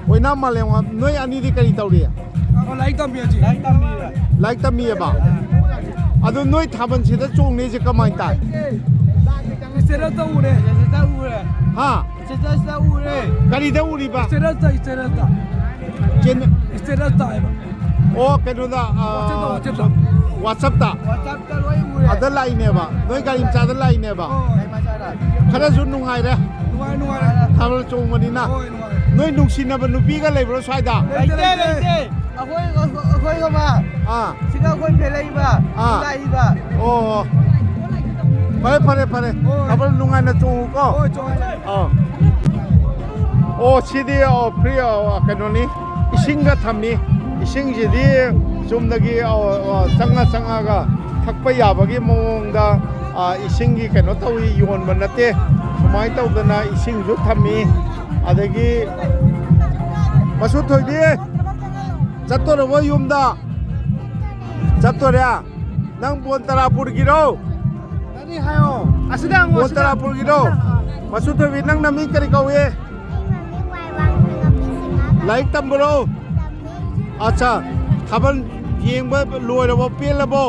ꯑꯣꯏꯅꯥꯝ ꯃꯥꯂꯦꯝꯉꯥꯟ ꯅꯣꯏ ꯑꯅꯤꯗꯤ ꯀꯔꯤ ꯇꯧꯔꯤ ꯂꯥꯏꯔꯤꯛ ꯇꯝꯕꯤꯔꯁꯤ ꯂꯥꯏꯔꯤꯛ ꯇꯝꯕꯤꯔ ꯂꯥꯏꯔꯤꯛ ꯇꯝꯃꯤꯌꯦꯕ ꯑꯗꯨ ꯅꯣꯏ ꯊꯥꯕꯜꯁꯤꯗ ꯆꯣꯡꯅꯤꯁꯦ ꯀꯃꯥꯏꯅ ꯇꯥꯏ ꯏꯁꯇꯦꯇꯁꯇ ꯎꯔꯦ ꯍꯥ ꯏꯁꯇꯦꯇꯁꯇ ꯎꯔꯦ ꯀꯔꯤꯗ ꯎꯔꯤꯕ ꯏꯁꯇꯦꯇꯁꯇ ꯍꯥꯏꯕ ꯑꯣ ꯀꯩꯅꯣꯗ ꯋꯥꯆꯞꯇ ꯂꯣꯏ ꯎꯔꯦ ꯑꯗ ꯂꯥꯛꯏꯅꯦꯕ ꯅꯣꯏ ꯒꯥꯔꯤ ꯃꯆꯥꯗ ꯂꯥꯛꯏꯅꯦꯕ ꯈꯔꯁꯨ ꯅꯨꯡꯉꯥꯏꯔꯦ ꯅꯨꯡꯉꯥꯏꯔꯦ ꯊꯥꯕꯜ ꯆꯣꯡꯕꯅꯤꯅ ꯅꯣꯏ ꯅꯨꯡꯁꯤꯅꯕ ꯅꯨꯄꯤꯒ ꯂꯩꯕ꯭ꯔꯣ ꯁ꯭ꯋꯥꯏꯗ ꯂꯩꯇꯦ ꯑꯩꯈꯣꯏꯒ ꯁꯤꯒ ꯑꯩꯈꯣꯏ ꯐꯦꯂꯛꯏꯕ ꯂꯥꯛꯏꯕ ꯑꯣ ꯐꯔꯦ ꯊꯥꯕꯜ ꯅꯨꯡꯉꯥꯏꯅ ꯆꯣꯡꯉꯨꯀꯣ ꯑꯣ ꯁꯤꯗꯤ ꯐ꯭ꯔꯤ ꯀꯩꯅꯣꯅꯤ ꯏꯁꯤꯡꯒ ꯊꯝꯃꯤ ꯏꯁꯤꯡꯁꯤꯗꯤ ꯆꯨꯝꯅꯒꯤ ꯆꯪꯉꯒ ꯊꯛꯄ ꯌꯥꯕꯒꯤ ꯃꯑꯣꯡꯗ ꯏꯁꯤꯡꯒꯤ ꯀꯩꯅꯣ ꯇꯧꯏ ꯌꯣꯟꯕ ꯅꯠꯇꯦ ꯁꯨꯃꯥꯏꯅ ꯇꯧꯗꯅ ꯏꯁꯤꯡꯁꯨ ꯊꯝꯃꯤ ꯑꯗꯒꯤ ꯃꯁꯨ ꯊꯣꯏꯕꯤ ꯆꯠꯇꯣꯔꯕꯣ ꯌꯨꯝꯗ ꯆꯠꯇꯣꯔꯦ ꯅꯪ ꯕꯣꯟꯇꯔꯥꯄꯨꯔꯒꯤꯔꯣ ꯀꯔꯤ ꯍꯥꯏꯌꯣ ꯑꯁꯤꯗ ꯕꯣꯟꯇꯔꯥꯄꯨꯔꯒꯤꯔꯣ ꯃꯁꯨ ꯊꯣꯏꯕꯤ ꯅꯪꯅ ꯃꯤ ꯀꯔꯤ ꯀꯧꯏ ꯂꯥꯏꯔꯤꯛ ꯇꯝꯕꯔꯣ ꯑꯠꯆꯥ ꯊꯥꯕꯜ ꯌꯦꯡꯕ ꯂꯣꯏꯔꯕꯣ ꯄꯦꯜꯂꯕꯣ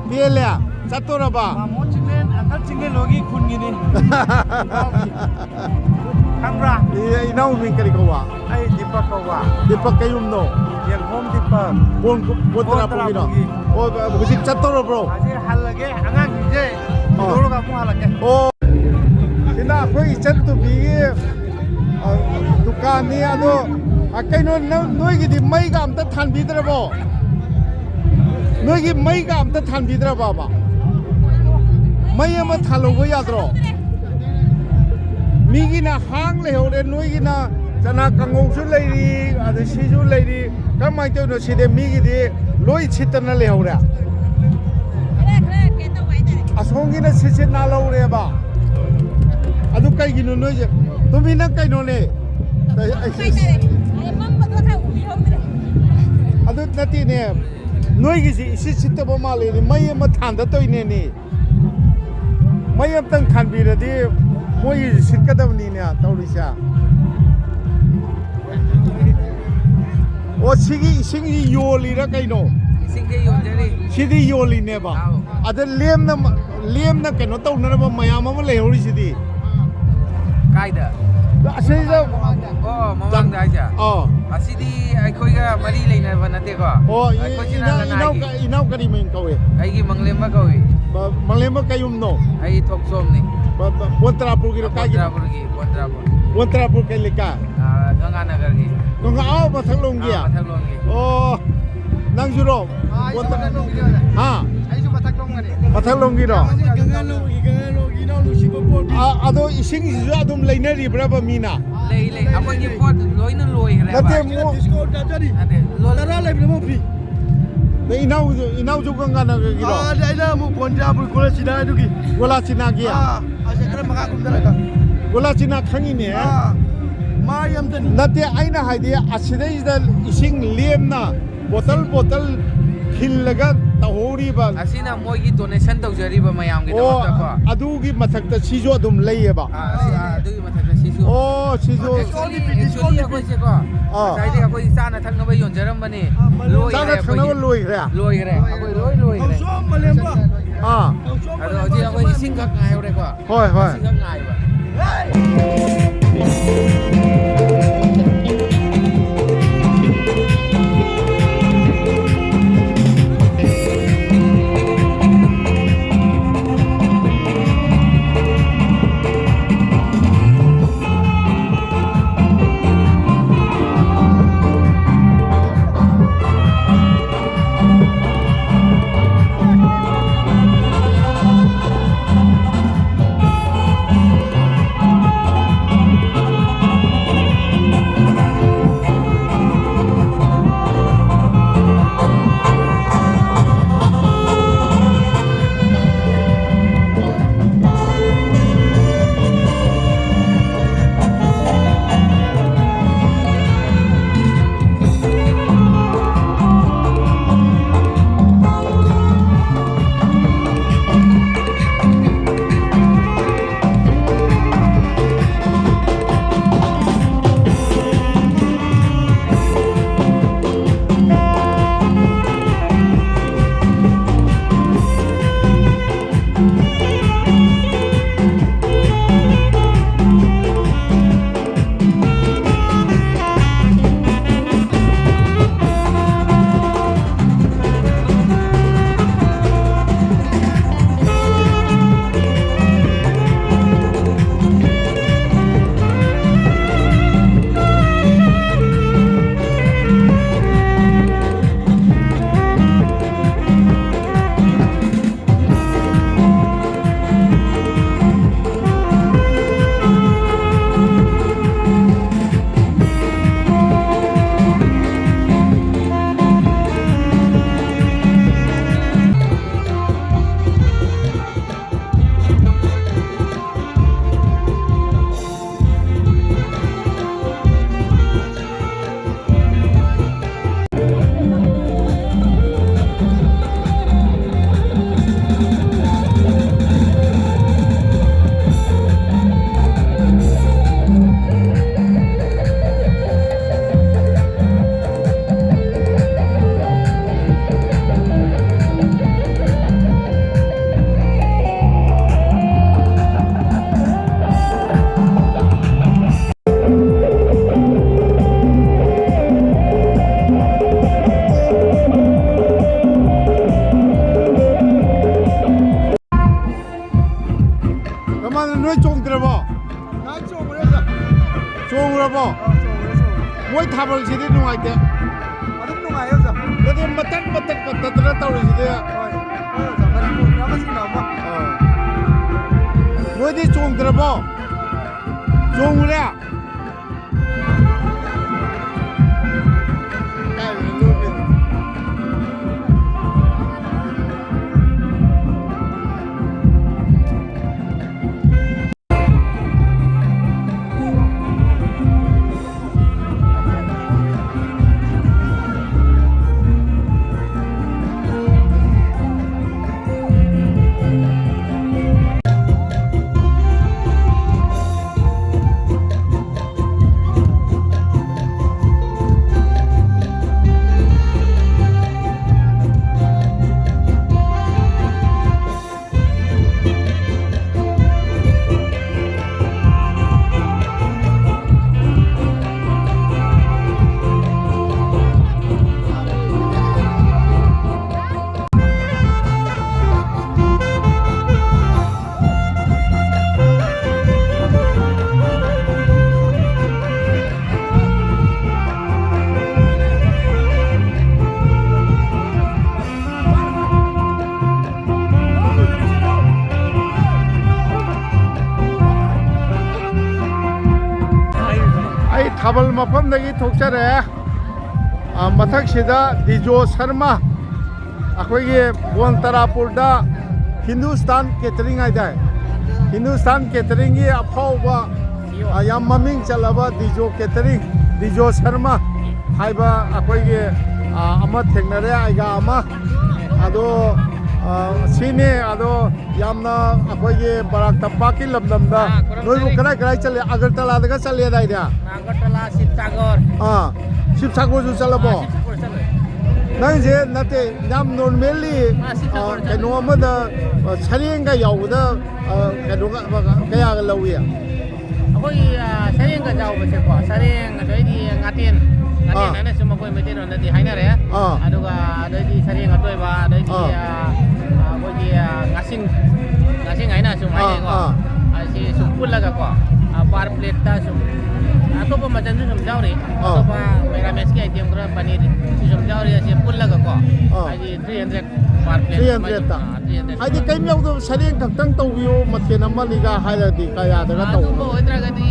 ꯄꯦꯜꯂꯦ ꯆꯠꯇꯣꯔꯕ ꯑꯪꯀꯜ ꯆꯤꯡꯂꯦꯟꯂꯣꯒꯤ ꯈꯨꯟꯒꯤꯅꯤ ꯈꯪꯕ꯭ꯔꯥ ꯏꯅꯥꯎ ꯃꯤꯡ ꯀꯔꯤ ꯀꯧꯕ ꯑꯩ ꯗꯤꯄꯛ ꯀꯧꯕ ꯗꯤꯄꯛ ꯀꯩꯌꯨꯝꯅꯣ ꯌꯦꯡꯈꯣꯝ ꯗꯤꯄꯛ ꯕꯣꯟꯇꯔꯥꯄꯨꯔꯒꯤꯔꯣ ꯑꯣ ꯍꯧꯖꯤꯛ ꯆꯠꯇꯣꯔꯕ꯭ꯔꯣ ꯍꯧꯖꯤꯛ ꯍꯜꯂꯒꯦ ꯑꯉꯥꯡꯁꯤꯡꯁꯦ ꯊꯤꯗꯣꯔꯒ ꯑꯃꯨꯛ ꯍꯜꯂꯛꯀꯦ ꯑꯣ ꯁꯤꯅ ꯑꯩꯈꯣꯏ ꯏꯆꯟꯇꯨꯕꯤꯒꯤ ꯗꯨꯀꯥꯟꯅꯤ ꯑꯗꯣ ꯀꯩꯅꯣ ꯅꯣꯏꯒꯤꯗꯤ ꯃꯩꯒ ꯑꯝꯇ ꯊꯥꯟꯕꯤꯗ꯭ꯔꯕꯣ ꯅꯣꯏꯒꯤ ꯃꯩꯒ ꯑꯝꯇ ꯊꯥꯟꯕꯤꯗ꯭ꯔꯕꯕ ꯃꯩ ꯑꯃ ꯊꯥꯜꯍꯧꯕ ꯌꯥꯗ꯭ꯔꯣ ꯃꯤꯒꯤꯅ ꯍꯥꯡ ꯂꯩꯍꯧꯔꯦ ꯅꯣꯏꯒꯤꯅ ꯆꯅꯥ ꯀꯥꯡꯉꯧꯁꯨ ꯂꯩꯔꯤ ꯑꯗꯩ ꯁꯤꯁꯨ ꯂꯩꯔꯤ ꯀꯔꯝꯍꯥꯏꯅ ꯇꯧꯔꯤꯅꯣ ꯁꯤꯗꯤ ꯃꯤꯒꯤꯗꯤ ꯂꯣꯏ ꯁꯤꯠꯇꯅ ꯂꯩꯍꯧꯔꯦ ꯑꯁꯣꯝꯒꯤꯅ ꯁꯤꯠ ꯅꯥꯜꯍꯧꯔꯦꯕ ꯑꯗꯨ ꯀꯩꯒꯤꯅꯣ ꯅꯣꯏꯁꯦ ꯇꯨꯃꯤ ꯅꯪ ꯀꯩꯅꯣꯅꯦ ꯑꯗꯨ ꯅꯠꯇꯦꯅꯦ ꯅꯣꯏꯒꯤꯁꯤ ꯏꯁꯤꯠ ꯁꯤꯠꯇꯕ ꯃꯥꯜꯂꯦꯅꯦ ꯃꯩ ꯑꯃ ꯊꯥꯟꯗꯠꯇꯣꯏꯅꯦꯅꯦ ꯃꯩ ꯑꯝꯇꯪ ꯊꯥꯟꯕꯤꯔꯗꯤ ꯃꯣꯏꯒꯤꯁꯤ ꯁꯤꯠꯀꯗꯕꯅꯤꯅꯦ ꯇꯧꯔꯤꯁꯦ ꯑꯣ ꯁꯤꯒꯤ ꯏꯁꯤꯡꯁꯤ ꯌꯣꯜꯂꯤꯔ ꯀꯩꯅꯣ ꯏꯁꯤꯡꯁꯦ ꯌꯣꯟꯖꯔꯤ ꯁꯤꯗꯤ ꯌꯣꯜꯂꯤꯅꯦꯕ ꯑꯗ ꯂꯦꯝꯅ ꯀꯩꯅꯣ ꯇꯧꯅꯅꯕ ꯃꯌꯥꯝ ꯑꯃ ꯂꯩꯍꯧꯔꯤꯁꯤꯗꯤ ꯀꯥꯏꯗ ꯑꯁꯤꯗ ꯑꯣ ꯃꯃꯥꯡꯗ ꯍꯥꯏꯁꯦ ꯑꯁꯤꯗꯤ ꯑꯩꯈꯣꯏꯒ ꯃꯔꯤ ꯂꯩꯅꯕ ꯅꯠꯇꯦꯀꯣ ꯑꯣ ꯑꯩꯈꯣꯏꯁꯤꯅ ꯂꯅꯥꯏꯒꯤ ꯏꯅꯥꯎ ꯀꯔꯤ ꯃꯤꯡ ꯀꯧꯏ ꯑꯩꯒꯤ ꯃꯪꯂꯦꯝꯕ ꯀꯧꯏ ꯃꯪꯂꯦꯝꯕ ꯀꯩꯌꯨꯝꯅꯣ ꯑꯩ ꯊꯣꯛꯆꯣꯝꯅꯤ ꯕꯣꯟꯇꯔꯥꯄꯨꯔꯒꯤꯔꯣ ꯀꯥꯏꯒꯤꯅꯣ ꯕꯣꯟꯇꯔꯥꯄꯨꯔ ꯕꯣꯟꯇꯔꯥꯄꯨꯔ ꯀꯩ ꯂꯩꯀꯥꯏ ꯒꯪꯒꯥꯅꯒꯔꯒꯤ ꯑꯥ ꯃꯊꯛꯂꯣꯝꯒꯤ ꯃꯊꯛꯂꯣꯝꯒꯤ ꯑꯣ ꯅꯪꯁꯨꯔꯣ ꯑꯩꯁꯨ ꯍꯥ ꯃꯊꯛꯂꯣꯝꯒꯅꯤ มาทั้งลงกี่ดอก gangan lo ina lo shiba por อะโดอิสิงสิจะดุมเลยเนี่ยรีบรับมีน่ะ เลยเอาไปยี่ปอดลอยนั่นลอยกันแล้ว แล้วเต็มมัว disco ta jadi ลอย tara lai mo pi เนี่ยอินาวจุกันกันนะกี่ดอก dai na mo bonja bul kola sida du ki เวลาชินากี่ ase kare maka kum dara ka เวลาชินาขังอินเนี่ย mariam tani นั่นเดียไอ้น่ะให้เดียอาศัยได้อิสิงเลี้ยมน่ะบอตลคิลแล้วก็ตะโหรีบะ asina moi gi donation tawjariba mayam gi โอ้ dawta ko อดูกี่มาทักแต่ชิโจดุมเลยบะ adu mathak sisu โอ้ชิโจ actually akoi se ko sai de akoi sana thak na ba yon jaram bani loi จ้าก็ขังนั้นรวยเลย loi gre akoi loi gre so malem ba อ่า adu ji akoi sing kak ngai ore ko ห้อย sing kak ngai baวยทำอะไรสิได้หน่วยเด็ก Adum nungai yo sa. แล้วที่มาตัดตะเลยสิเดีย Sa Manipur na kasi na ba. มวยที่จงตระบอจงเลย ꯊꯥꯕꯜ ꯃꯐꯝꯗꯒꯤ ꯊꯣꯛꯆꯔꯛꯑꯦ ꯃꯊꯛꯁꯤꯗ ꯗꯤꯖꯣ ꯁꯔꯃ ꯑꯩꯈꯣꯏꯒꯤ ꯕꯣꯟ ꯇꯔꯥꯄꯨꯔꯗ ꯍꯤꯟꯗꯨꯁꯇꯥꯟ ꯀꯦꯇꯔꯤꯡ ꯍꯥꯏꯇꯥꯔꯦ ꯍꯤꯟꯗꯨꯁꯇꯥꯟ ꯀꯦꯇꯔꯤꯡꯒꯤ ꯑꯐꯥꯎꯕ ꯌꯥꯝ ꯃꯃꯤꯡ ꯆꯠꯂꯕ ꯗꯤꯖꯣ ꯀꯦꯇꯔꯤꯡ ꯗꯤꯖꯣ ꯁꯔꯃ ꯍꯥꯏꯕ ꯑꯩꯈꯣꯏꯒꯤ ꯑꯃ ꯊꯦꯡꯅꯔꯦ ꯑꯩꯒ ꯑꯃ ꯑꯗꯣ ꯁꯤꯅꯤ ꯑꯗꯣ ꯌꯥꯝꯅ ꯑꯩꯈꯣꯏꯒꯤ ꯕꯔꯥꯛ ꯇꯝꯄꯥꯛꯀꯤ ꯂꯝꯗꯝꯗ ꯅꯣꯏꯕꯨ ꯀꯗꯥꯏ ꯀꯗꯥꯏ ꯆꯠꯂꯦ ꯑꯒꯔꯇꯂꯥꯗꯒ ꯆꯠꯂꯦꯗꯥꯏꯅꯦ ꯑꯒꯔꯇꯂꯥ ꯁꯤꯕꯁꯥꯒꯔ ꯁꯤꯕꯁꯥꯒꯔꯁꯨ ꯆꯠꯂꯕꯣ ꯅꯪꯁꯦ ꯅꯠꯇꯦ ꯌꯥꯝ ꯅꯣꯔꯃꯦꯜꯂꯤ ꯀꯩꯅꯣ ꯑꯃꯗ ꯁꯔꯦꯡꯒ ꯌꯥꯎꯕꯗ ꯀꯩꯅꯣꯒ ꯀꯌꯥꯒ ꯂꯧꯏ ꯑꯩꯈꯣꯏꯒꯤ ꯁꯔꯦꯡꯒ ꯌꯥꯎꯕꯁꯦꯀꯣ ꯁꯔꯦꯡ ꯑꯗꯩꯗꯤ ꯉꯥꯇꯦꯟ ꯍꯥꯏꯅꯁꯨ ꯃꯈꯣꯏ ꯃꯩꯇꯩꯂꯣꯟꯗꯗꯤ ꯍꯥꯏꯅꯔꯦ ꯑꯗꯨꯒ ꯑꯗꯩꯗꯤ ꯁꯔꯦꯡ ꯑꯇꯣꯏꯕ ꯑꯗꯩꯗꯤ ꯑꯩꯈꯣꯏꯒꯤ ꯉꯥꯁꯤꯡ ꯍꯥꯏꯅꯁꯨ ꯍꯥꯏꯅꯩꯀꯣ ꯑꯁꯤ ꯁꯨꯝ ꯄꯨꯜꯂꯒꯀꯣ ꯄꯥꯔ ꯄ꯭ꯂꯦꯠꯇ ꯁꯨꯝ ꯑꯇꯣꯞꯄ ꯃꯆꯜꯁꯨ ꯁꯨꯝ ꯌꯥꯎꯔꯤ ꯑꯇꯣꯞꯄ ꯃꯦꯔꯥꯃꯦꯁꯀꯤ ꯑꯥꯏꯇꯦꯝ ꯈꯔ ꯄꯅꯤꯔ ꯁꯤ ꯁꯨꯝ ꯌꯥꯎꯔꯤ ꯑꯁꯤ ꯄꯨꯜꯂꯒꯀꯣ ꯍꯥꯏꯗꯤ 300 ꯄꯥꯔ ꯄ꯭ꯂꯦꯠ 300ꯇ ꯍꯥꯏꯗꯤ ꯀꯩꯝ ꯌꯥꯎꯗꯕ ꯁꯔꯦꯡ ꯈꯛꯇꯪ ꯇꯧꯕꯤꯌꯨ ꯃꯊꯦꯜ ꯑꯃꯅꯤꯒ ꯍꯥꯏꯔꯗꯤ ꯀꯌꯥꯗꯒ ꯇꯧꯕ ꯑꯗꯨꯝꯕ ꯑꯣꯏꯗ꯭ꯔꯒꯗꯤ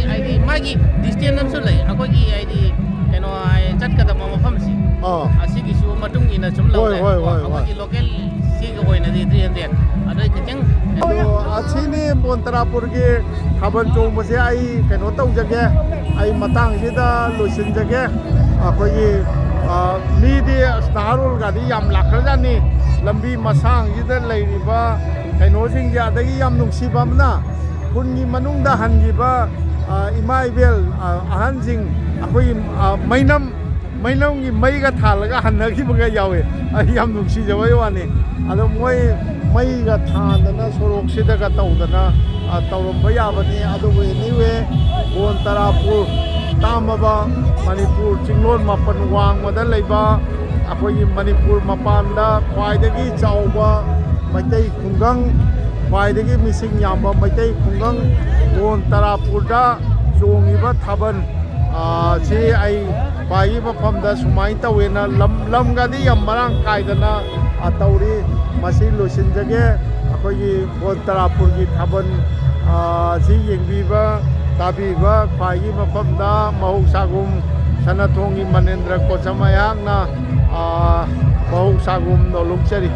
ꯍꯥꯏꯗꯤ ꯃꯥꯒꯤ ꯗꯤꯁꯇꯦꯟꯁ ꯑꯃꯁꯨ ꯂꯩ ꯑꯩꯈꯣꯏꯒꯤ ꯍꯥꯏꯗꯤ ꯀꯩꯅꯣ ꯆꯠꯀꯗꯕ ꯃꯐꯝꯁꯤ ꯑꯁꯤꯒꯤꯁꯨ ꯃꯇꯨꯡ ꯏꯟꯅ ꯁꯨꯝ ꯂꯧꯔꯦ ꯑꯩꯈꯣꯏꯒꯤ ꯂꯣꯀꯦꯜ ꯁꯤꯒꯤ ꯑꯣꯏꯅꯗꯤ 300 ꯑꯗꯩ ꯈꯤꯇꯪ ꯑꯁꯤꯅꯤ ꯕꯣꯟ ꯇꯔꯥꯄꯨꯔꯒꯤ ꯊꯥꯕꯜ ꯆꯣꯡꯕꯁꯦ ꯑꯩ ꯀꯩꯅꯣ ꯇꯧꯖꯒꯦ ꯑꯩ ꯃꯇꯥꯡꯁꯤꯗ ꯂꯣꯏꯁꯤꯟꯖꯒꯦ ꯑꯩꯈꯣꯏꯒꯤ ꯃꯤꯗꯤ ꯅꯍꯥꯔꯣꯜꯒꯗꯤ ꯌꯥꯝ ꯂꯥꯛꯈ꯭ꯔꯖꯥꯠꯅꯤ ꯂꯝꯕꯤ ꯃꯁꯥꯡꯁꯤꯗ ꯂꯩꯔꯤꯕ ꯀꯩꯅꯣꯁꯤꯡꯁꯦ ꯑꯗꯒꯤ ꯌꯥꯝ ꯅꯨꯡꯁꯤꯕ ꯑꯃꯅ ꯈꯨꯟꯒꯤ ꯃꯅꯨꯡꯗ ꯍꯟꯈꯤꯕ ꯏꯃꯥ ꯏꯕꯦꯜ ꯑꯍꯟꯁꯤꯡ ꯑꯩꯈꯣꯏꯒꯤ ꯃꯩꯅꯝꯒꯤ ꯃꯩꯒ ꯊꯥꯜꯂꯒ ꯍꯟꯅꯈꯤꯕꯒ ꯌꯥꯎꯋꯦ ꯑꯩ ꯌꯥꯝ ꯅꯨꯡꯁꯤꯖꯕꯩ ꯋꯥꯅꯤ ꯑꯗꯣ ꯃꯣꯏ ꯃꯩꯒ ꯊꯥꯟꯗꯅ ꯁꯣꯔꯣꯛꯁꯤꯗꯒ ꯇꯧꯗꯅ ꯇꯧꯔꯝꯕ ꯌꯥꯕꯅꯤ ꯑꯗꯨꯕꯨ ꯑꯦꯅꯤꯋꯦ ꯕꯣꯟ ꯇꯔꯥꯄꯨꯔ ꯇꯥꯝꯃꯕ ꯃꯅꯤꯄꯨꯔ ꯆꯤꯡꯂꯣꯟ ꯃꯥꯄꯟ ꯋꯥꯡꯃꯗ ꯂꯩꯕ ꯑꯩꯈꯣꯏꯒꯤ ꯃꯅꯤꯄꯨꯔ ꯃꯄꯥꯟꯗ ꯈ꯭ꯋꯥꯏꯗꯒꯤ ꯆꯥꯎꯕ ꯃꯩꯇꯩ ꯈꯨꯡꯒꯪ ꯈ꯭ꯋꯥꯏꯗꯒꯤ ꯃꯤꯁꯤꯡ ꯌꯥꯝꯕ ꯃꯩꯇꯩ ꯈꯨꯡꯒꯪ ꯕꯣꯟ ꯇꯔꯥꯄꯨꯔꯗ ꯆꯣꯡꯉꯤꯕ ꯊꯥꯕꯜ ꯁꯤ ꯑꯩ ꯈ꯭ꯋꯥꯏꯒꯤ ꯃꯐꯝꯗ ꯁꯨꯃꯥꯏꯅ ꯇꯧꯋꯦꯅ ꯂꯝꯒꯗꯤ ꯌꯥꯝ ꯃꯔꯥꯡ ꯀꯥꯏꯗꯅ ꯇꯧꯔꯤ ꯃꯁꯤ ꯂꯣꯏꯁꯤꯟꯖꯒꯦ ꯑꯩꯈꯣꯏꯒꯤ ꯕꯣꯟ ꯇꯔꯥꯄꯨꯔꯒꯤ ꯊꯥꯕꯜ ꯁꯤ ꯌꯦꯡꯕꯤꯕ ꯇꯥꯕꯤꯕ ꯈ꯭ꯋꯥꯏꯒꯤ ꯃꯐꯝꯗ ꯃꯍꯧꯁꯥꯒꯨꯝ ꯁꯅꯊꯣꯡꯒꯤ ꯃꯅꯦꯟꯗ꯭ꯔ ꯀꯣꯆꯝ ꯑꯩꯍꯥꯛꯅ ꯃꯍꯧꯁꯥꯒꯨꯝ ꯅꯣꯂꯨꯛꯆꯔꯤ